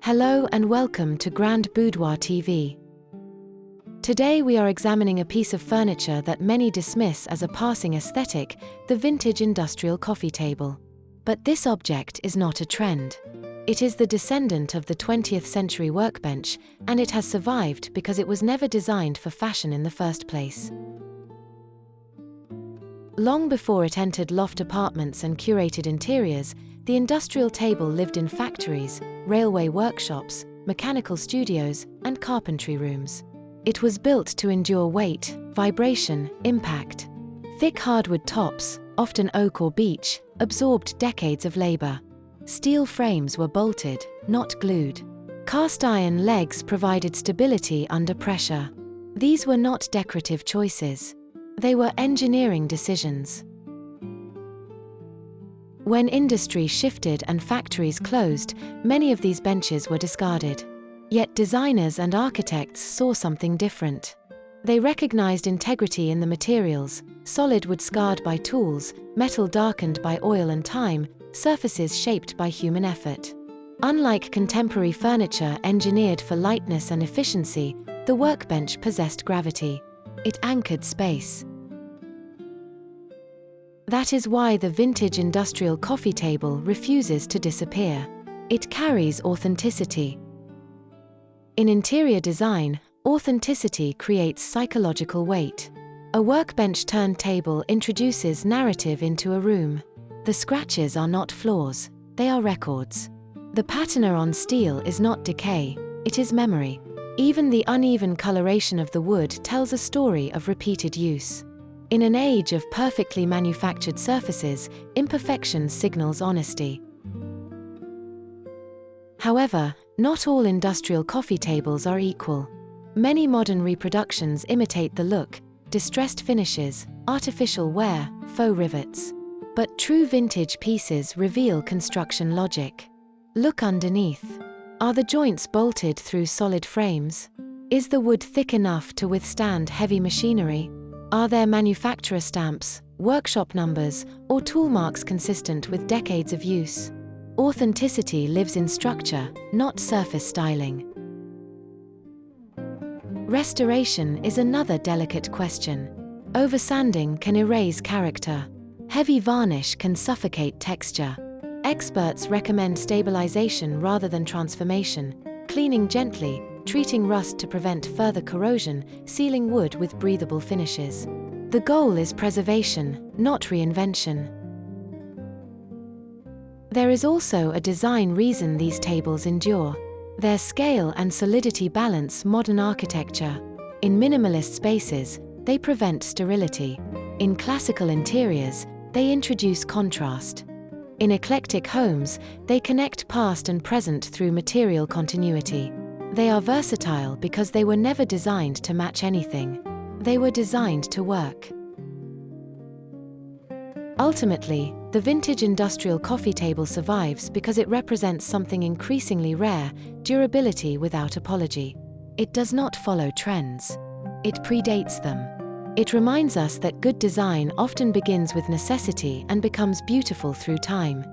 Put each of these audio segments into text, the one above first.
Hello and welcome to Grand Boudoir TV. Today we are examining a piece of furniture that many dismiss as a passing aesthetic, the vintage industrial coffee table. But this object is not a trend. It is the descendant of the 20th century workbench, and it has survived because it was never designed for fashion in the first place. Long before it entered loft apartments and curated interiors, the industrial table lived in factories, railway workshops, mechanical studios, and carpentry rooms. It was built to endure weight, vibration, impact. Thick hardwood tops, often oak or beech, absorbed decades of labor. Steel frames were bolted, not glued. Cast iron legs provided stability under pressure. These were not decorative choices. They were engineering decisions. When industry shifted and factories closed, many of these benches were discarded. Yet designers and architects saw something different. They recognized integrity in the materials: solid wood scarred by tools, metal darkened by oil and time, surfaces shaped by human effort. Unlike contemporary furniture engineered for lightness and efficiency, the workbench possessed gravity. It anchored space. That is why the vintage industrial coffee table refuses to disappear. It carries authenticity. In interior design, authenticity creates psychological weight. A workbench turntable introduces narrative into a room. The scratches are not flaws, they are records. The patina on steel is not decay, it is memory. Even the uneven coloration of the wood tells a story of repeated use. In an age of perfectly manufactured surfaces, imperfection signals honesty. However, not all industrial coffee tables are equal. Many modern reproductions imitate the look: distressed finishes, artificial wear, faux rivets. But true vintage pieces reveal construction logic. Look underneath. Are the joints bolted through solid frames? Is the wood thick enough to withstand heavy machinery? Are there manufacturer stamps, workshop numbers, or tool marks consistent with decades of use? Authenticity lives in structure, not surface styling. Restoration is another delicate question. Oversanding can erase character. Heavy varnish can suffocate texture. Experts recommend stabilization rather than transformation, cleaning gently, treating rust to prevent further corrosion, sealing wood with breathable finishes. The goal is preservation, not reinvention. There is also a design reason these tables endure. Their scale and solidity balance modern architecture. In minimalist spaces, they prevent sterility. In classical interiors, they introduce contrast. In eclectic homes, they connect past and present through material continuity. They are versatile because they were never designed to match anything. They were designed to work. Ultimately, the vintage industrial coffee table survives because it represents something increasingly rare: durability without apology. It does not follow trends. It predates them. It reminds us that good design often begins with necessity and becomes beautiful through time.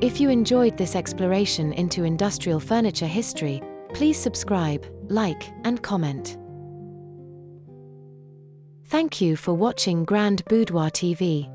If you enjoyed this exploration into industrial furniture history, please subscribe, like, and comment. Thank you for watching Grand Boudoir TV.